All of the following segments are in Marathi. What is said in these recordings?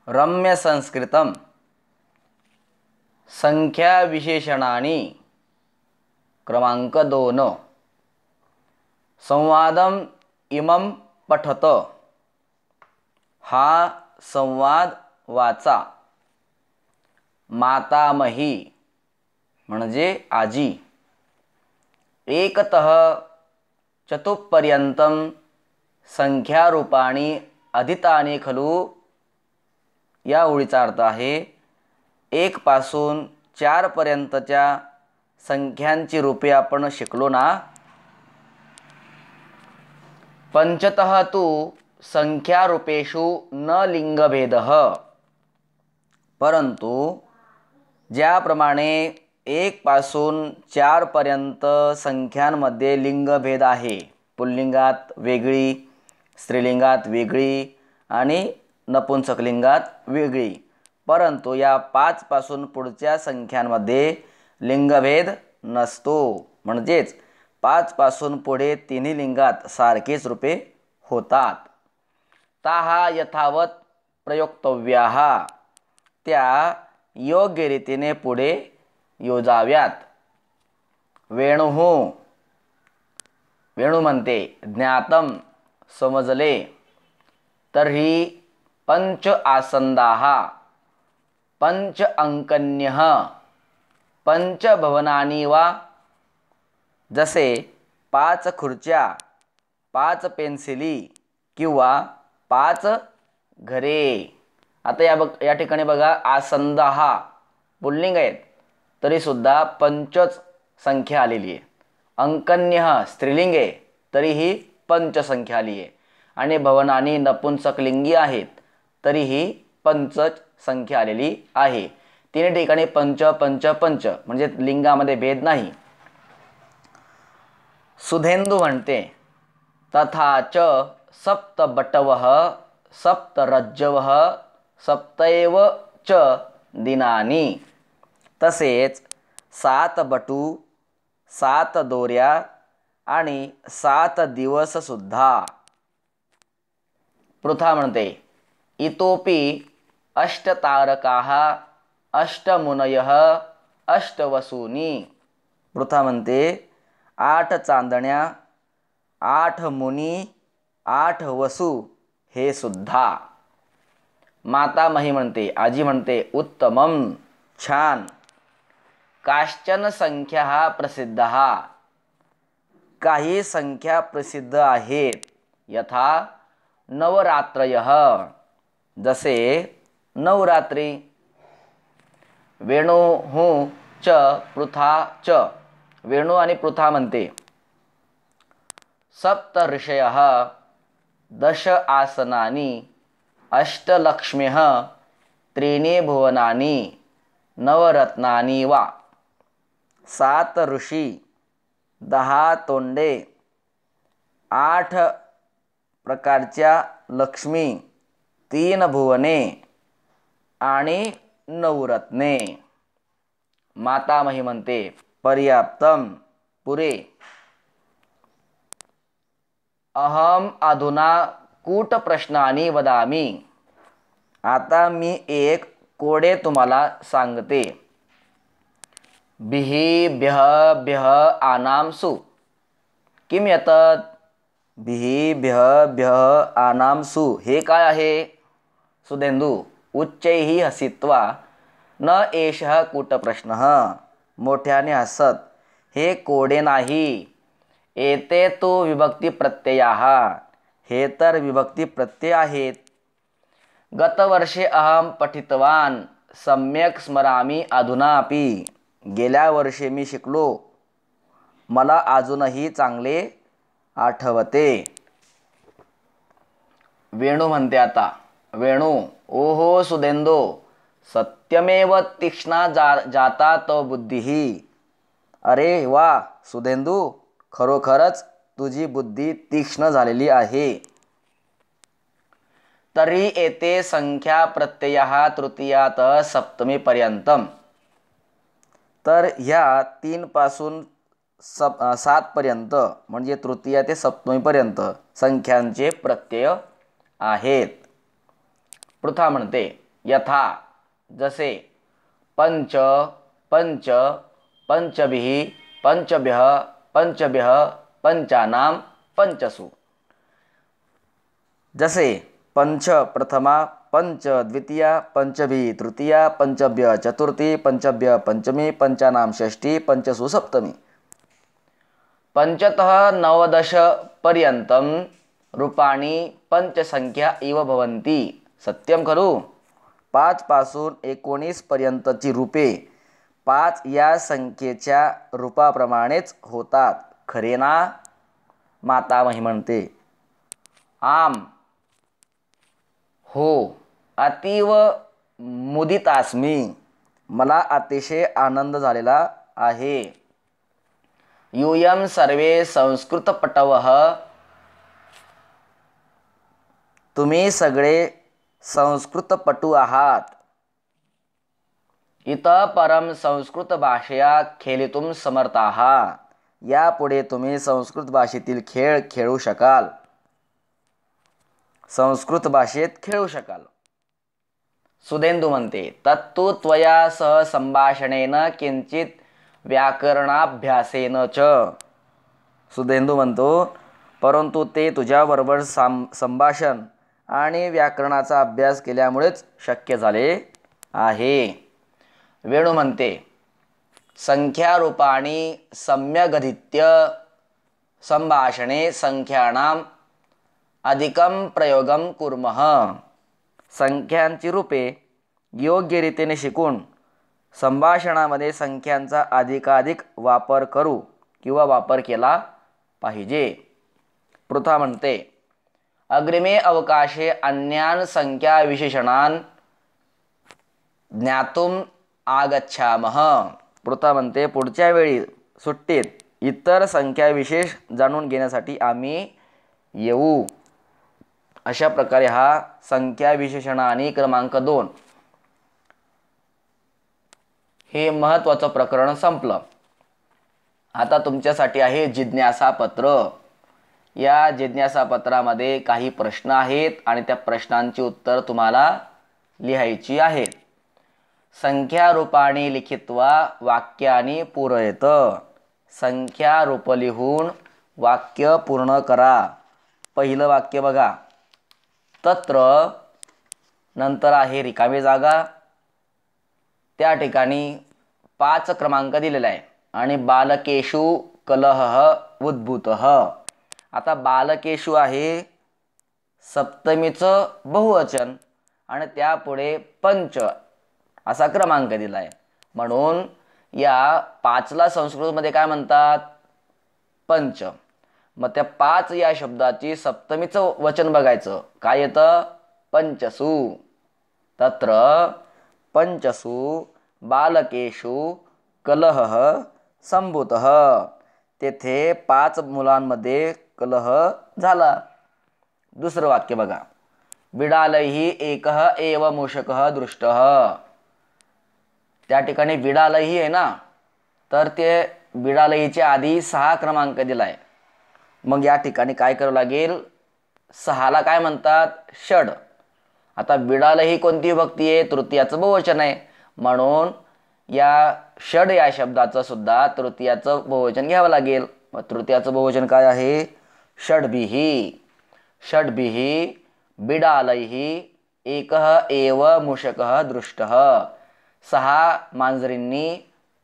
रम्य संस्कृतम संख्या विशेषणानि क्रमांक 2 संवादम इमं पठत हा संवाद वाचा। मातामही म्हणजे आजी। एकतः चतुःपर्यंतं संख्यारूपाणी अधीतानि खलु। या ओळीचा अर्थ आहे 1 पासून 4 पर्यंतच्या संख्यांची रूपे आपण शिकलो ना। पंचतः तु संख्यारूपेषु न लिंगभेदः। परंतु ज्याप्रमाणे 1 पासून 4 पर्यंत संख्यांमध्ये लिंगभेद आहे, पुल्लिंगात वेगळी, स्त्रीलिंगात वेगळी आणि नपुंसकलिंगात वेगळी, परंतु या 5 पासून पुढच्या संख्यांमध्ये लिंगभेद नसतो। म्हणजेच 5 पासून पुढे तिन्ही लिंगात सारखीच रूपे होतात। ताहा यथावत प्रयोक्तव्याः त्या योग्य रीतीने पुढे योजाव्यात। वेणुः वेणू म्हणते ज्ञातम समजले। तर्हि पंच आसंदाः पंच अंकन्यः पंच भवनानि वा। जसे 5 खुर्च्या, 5 पेन्सिली किंवा 5 घरे। आता या ठिकाणी बघा आसंदाः पुल्लिंग आहेत तरी सुद्धा पंचच संख्या आलेली आहे। अंकन्यः स्त्रीलिंग आहे तरीही पंच संख्या आली आहे आणि भवनानी नपुंसकलिंगी आहेत तरीही पंचच संख्या आलेली आहे। तिन्ही ठिकाणी पंच पंच पंच म्हणजे लिंगामध्ये भेद नाही। सुधेंदू म्हणते तथा च सप्त बटवः सप्त रज्जवः सप्तैव च दिनानि। तसेच 7 बटू, 7 दोऱ्या आणि 7 दिवस सुद्धा। पृथा म्हणते इतोपि अष्टतारकाः अष्टमुनयः अष्टवसूनि। पृथा म्हणते 8 चांदण्या, 8 मुनी, 8 वसू हे सुद्धा। मातामही म्हणते आजी म्हणते उत्तमम छान। काश्चन संख्या प्रसिद्धाः काही संख्या प्रसिद्ध आहेत। यथा नवरात्रयः जसे नवरात्री। वेणुः च पृथा च वेणू आणि पृथा म्हणते सप्त ऋषयः 10 आसनानि अष्टलक्ष्म्यः 3 भुवनानि नवरत्नानि वा। 7 ऋषी, 10 तोंडे, 8 प्रकारच्या लक्ष्मी, 3 भुवने आणि 9 रत्ने। मातामही म्हणते पर्याप्तम पुरे। अहम अधुना कूट प्रश्नानि वदामि आता मी एक कोडे तुम्हाला सांगते। बिहि भ्यः भ्यः आनांसु किम एतत्। बिहि भ्यः भ्यः आनांसु हे काय आहे। सुधेंदू उच्चैः हसित्वा न एषः कूटप्रश्नः मोठ्याने हसत हे कोडे नाही। एते तु विभक्ती प्रत्ययाः हे तर विभक्ती प्रत्यय आहेत। गतवर्षे अहम पठितवान सम्यक स्मरामि अधुनापि गेल्या वर्षी मी शिकलो मला अजूनही चांगले आठवते। वेणू म्हणते आता वेणू ओहो सुधेंदो सत्यमेव तीक्ष्णा जाता तव बुद्धिः। अरे वा सुधेंदू खरोखरच तुझी बुद्धी तीक्ष्ण झालेली आहे। तर्हि एते संख्या प्रत्ययाः तृतीयातः सप्तमी पर्यंतम तर ह्या 3 पासून 7 पर्यंत म्हणजे तृतीया ते सप्तमी पर्यंत संख्यांचे प्रत्यय आहेत। पृथा म्हणते यथा जसे पंच पंच पंचभिः पंचभ्यः पंचभ्यः पंचानां पंचसु। जसे पंच प्रथमा पंच द्वितीया पंचभिः तृतीया पंचभ्य चतुर्थी पंचभ्य पंचमी पंचानां षष्ठी पंचसु सप्तमी। पंचतः नवदश पर्यंतं रूपाणी पंचसंख्या इव भवन्ति। सत्यम खरू? 5 पासून 19 पर्यंतची रूपे 5 या संख्येच्या रूपाप्रमाणेच होतात, खरे ना? मातामही म्हणते आम, हो, अतीव मुदितास्मी, मला अतिशय आनंद झालेला आहे। यूयं सर्वे संस्कृतपटवः, तुम्ही सगळे संस्कृतपटू आहात। इतः परं संस्कृत भाषया खेलितुं समर्थाः, यापुढे तुम्ही संस्कृत भाषेतील खेळ खेळू शकाल, संस्कृत भाषेत खेळू शकाल। सुधेंदू म्हणते तत्तु त्वया सह संभाषणेन किंचित व्याकरणाभ्यासेन च। सुधेंदू म्हणतो परंतु ते तुझ्याबरोबर संभाषण आणि व्याकरणाचा अभ्यास केल्यामुळेच शक्य झाले आहे। वेणू म्हणते संख्यारूपाणी सम्यगधीत्य संभाषणे संख्यानां अधिकं प्रयोगं कुर्मः। संख्यांची रूपे योग्य रीतीने शिकून संभाषणामध्ये संख्यांचा अधिकाधिक वापर करू किंवा वापर केला पाहिजे। पृथा म्हणते अग्रिमे अवकाशे अन्यान् संख्या विशेषणान् ज्ञातुम् आगच्छामः। पृथा म्हणते पुढच्या वेळी सुट्टीत इतर संख्या विशेष जाणून घेण्यासाठी आम्ही येऊ। अशा प्रकारे हा संख्या विशेषण आणि क्रमांक 2 हे महत्त्वाचं प्रकरण संपलं। आता तुमच्यासाठी आहे जिज्ञासा पत्र। या जिज्ञासा पत्रामध्ये काही प्रश्न आहेत आणि त्या प्रश्नांची उत्तर तुम्हाला लिहायची आहेत। संख्या रूपाणी लिखित्वा वाक्यानि पूरयत, संख्या रूप लिहून वाक्य पूर्ण करा। पहिलं वाक्य बघा, तत्र, नंतर आहे रिकामी जागा, त्या ठिकाणी 5 क्रमांक दिलेला आहे आणि बालकेषु कलहः उद्भूतः। आता बालकेषु आहे सप्तमीचं बहुवचन आणि त्यापुढे पंच असा क्रमांक दिला आहे, म्हणून या 5ला संस्कृतमध्ये काय म्हणतात? पंच। मग त्या 5 या शब्दाची सप्तमीचं वचन बघायचं, काय येतं? पंचसु। तत्र पंचसु बालकेषु कलहः संभूतः, तेथे 5 मुलांमध्ये कलह झाला। दुसरं वाक्य बघा, बिडालैः एकः एव मूषकः दृष्टः। त्या ठिकाणी बिडालैः आहे ना, तर ते बिडालैच्या आधी 6 क्रमांक दिलाय, मग या ठिकाणी काय करावं लागेल? 6ला काय म्हणतात? षड। आता बिडालैः कोणती विभक्ती आहे? तृतीयाचं बहुवचन आहे, म्हणून या षड या शब्दाचं सुद्धा तृतीयाचं बहुवचन घ्यावं लागेल। मग तृतीयाचं बहुवचन काय आहे? षड्भिः। षड्भिः बिडालैः एकः एव मूषकः दृष्टः। 6 मांजरींनी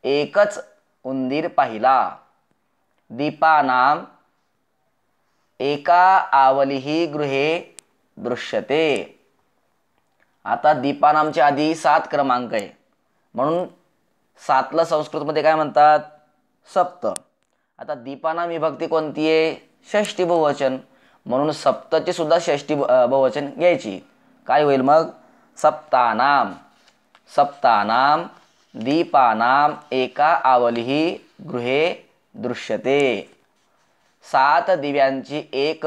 एकच उंदीर पाहिला। दीपानां एका आवलिः गृहे दृश्यते। आता दीपानामच्या आधी 7 क्रमांक आहे, म्हणून 7ला संस्कृतमध्ये काय म्हणतात? सप्त। आता दीपानाम विभक्ती कोणती आहे? षष्ठी बहुवचन, म्हणून सप्तची सुद्धा षष्ठी बहुवचन घ्यायची। काय होईल मग? सप्तानाम। सप्तानाम दीपानाम एका आवलिः गृहे दृश्यते। 7 दिव्यांची एक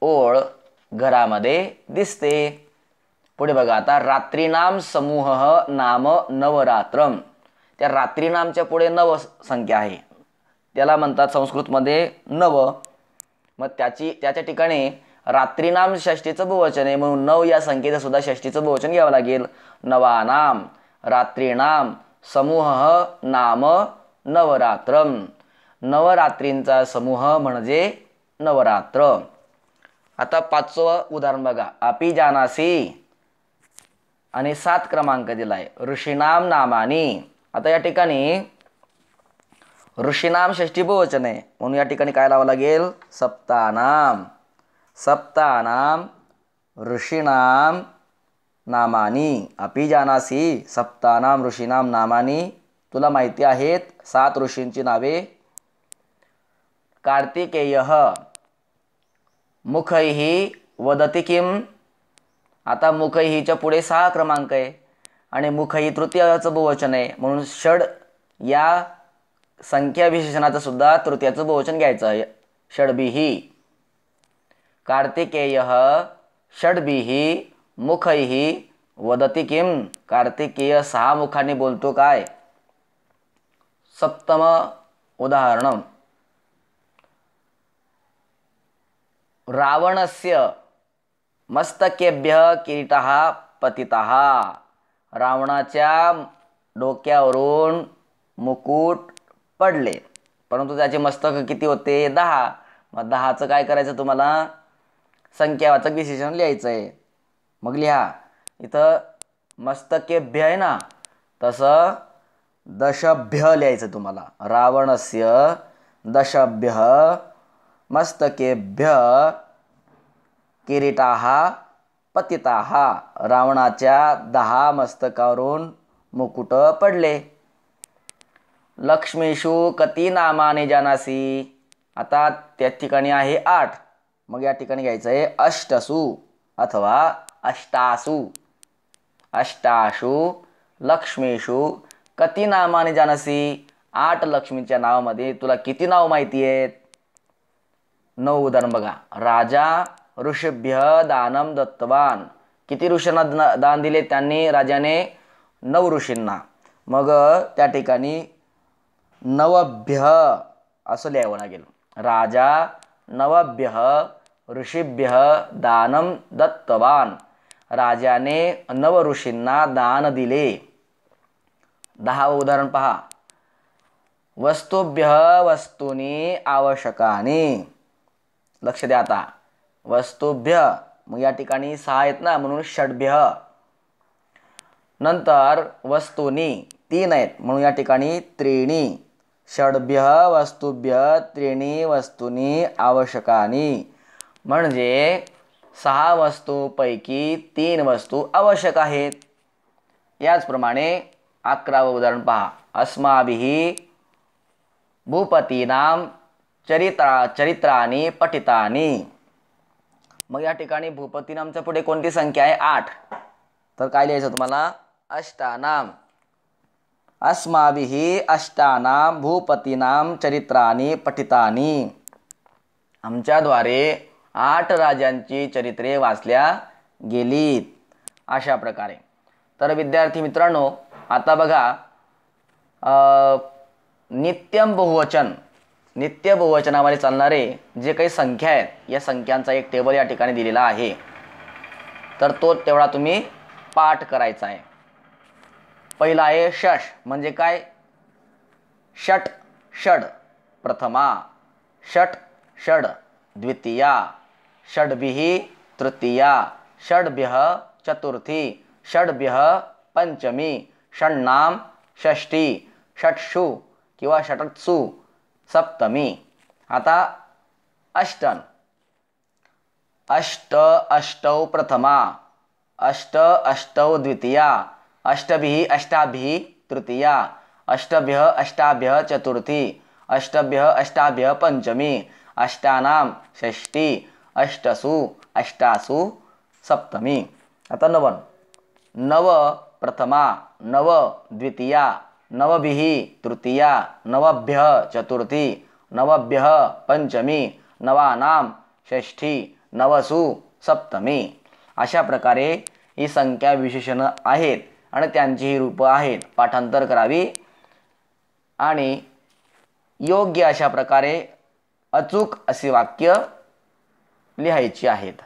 ओळ घरामध्ये दिसते। पुढे बघा, आता रात्रीनाम समूहः नाम नवरात्रम। त्या रात्रीनामच्या पुढे 9 संख्या आहे, त्याला म्हणतात संस्कृतमध्ये नव। मग त्याच्या ठिकाणी रात्रीनाम षष्टीचं बहुवचन आहे म्हणून 9 या संख्येचं सुद्धा षष्टीचं बहुवचन घ्यावं लागेल. नवानाम रात्रीनाम समूह नाम नवरात्रम. नवरात्रींचा समूह म्हणजे नवरात्र. आता 5वं उदाहरण बघा. आपी जानासी आणि 7 क्रमांक दिलाय. ऋषीनाम नामानी. आता या ठिकाणी ऋषीनाम षष्टी बहुवचन आहे म्हणून या ठिकाणी काय लावावं लागेल? सप्तानाम. सप्तानाम ऋषीनाम नामानी. अपि जानासी सप्तानाम ऋषीनाम नामानी. तुला माहिती आहेत 7 ऋषींची नावे. कार्तिकेयः मुखैः वदति किम. आता मुखैहीच्या पुढे 6 क्रमांक आहे आणि मुखैः तृतीयाचं बहुवचन आहे म्हणून षड या संख्या विशेषणाचं सुद्धा तृतीयाचं बहुवचन घ्यायचं आहे. षड्भिः. कार्तिकेयः षड्भिः मुखैः वदति किम. कार्तिकेय 6 मुखांनी बोलतो काय? 7वं उदाहरण. रावणस्य मस्तकेभ्यः किरीटः पतितः. रावणाच्या डोक्यावरून मुकुट पडले परंतु त्याचे मस्तक किती होते? 10. मग 10चं काय करायचं तुम्हाला? संख्यावाचक विशेषण लिहायचं आहे. मग लिहा. इथं मस्तकेभ्य आहे ना तसं दशभ्य लिहायचं तुम्हाला. रावणस्य दशभ्य मस्तकेभ्य किरीटाः पतिताः. रावणाच्या 10 मस्तकावरून मुकुट पडले. लक्ष्मीषु कति नामानि जानासि. आता त्या ठिकाणी आहे 8 मग या ठिकाणी घ्यायचं आहे अष्टसु अथवा अष्टासु. अष्टासु लक्ष्मीषु कति नामानि जानासि. 8 लक्ष्मीच्या नावामध्ये तुला किती नाव माहिती आहेत? 9 उदाहरण बघा. राजा ऋषीभ्य दानम दत्तवान. किती ऋषींना दान दिले त्यांनी? राजाने 9 ऋषींना. मग त्या ठिकाणी नवभ्य असं लिहावं लागेल. राजा नवभ्य ऋषीभ्य दानम दत्तवान. राजाने 9 ऋषींना दान दिले. 10वं उदाहरण पहा. वस्तुभ्य वस्तूनी आवश्यकानी. लक्ष द्या. आता वस्तुभ्य मग या ठिकाणी 6 आहेत ना म्हणून षड्भ्य. नंतर वस्तूनी 3 आहेत म्हणून या ठिकाणी त्रीणी. षड्भ्य वस्तुभ्य त्रीणी वस्तूनी आवश्यकानी. म्हणजे 6 वस्तूपैकी 3 वस्तू आवश्यक आहेत. याचप्रमाणे 11वं उदाहरण पहा. अस्माभिः भूपतीनां चरित्राणी पठितानी. मग या ठिकाणी भूपतीनामच्या पुढे कोणती संख्या आहे? 8. तर काय लिहायचं तुम्हाला? अष्टानाम. अस्माभिः अष्टानाम भूपतीनां चरित्राणी पठितानी. आमच्याद्वारे 8 राजांची चरित्रे वाचल्या गेलीत. अशा प्रकारे. तर विद्यार्थी मित्रांनो आता बघा नित्यम बहुवचन. नित्य बहुवचनामध्ये चालणारे जे काही संख्या आहेत या संख्यांचा एक टेबल या ठिकाणी दिलेला आहे. तर तो तेवढा तुम्ही पाठ करायचा आहे. पहिला आहे षष म्हणजे काय? षट षड प्रथमा. षट षड द्वितीया. षड्भिः तृतीया. षड्भ्यः चतुर्थी. षड्भ्यः पंचमी. षण्णाम षष्ठी. षट्सु किंवा षट्सु सप्तमी. आता अष्टन. अष्ट अष्टौ प्रथमा. अष्ट अष्टौ द्वितीया. अष्टभिः अष्टाभिः तृतीया. अष्टभ्यः अष्टाभ्यः चतुर्थी. अष्टभ्यः अष्टाभ्यः पंचमी. अष्टानाम षष्ठी. अष्टसु अष्टासु सप्तमी. आता नवन. नव प्रथमा. नव द्वितीया. नवभिः तृतीया. नवभ्यः चतुर्थी. नवभ्यः पंचमी. नवानाम षष्ठी. नवसु सप्तमी. अशा प्रकारे ही संख्या विशेषण आहेत आणि त्यांची ही रूपं आहेत. पाठांतर करावी आणि योग्य अशा प्रकारे अचूक असे वाक्य लिहायची आहेत.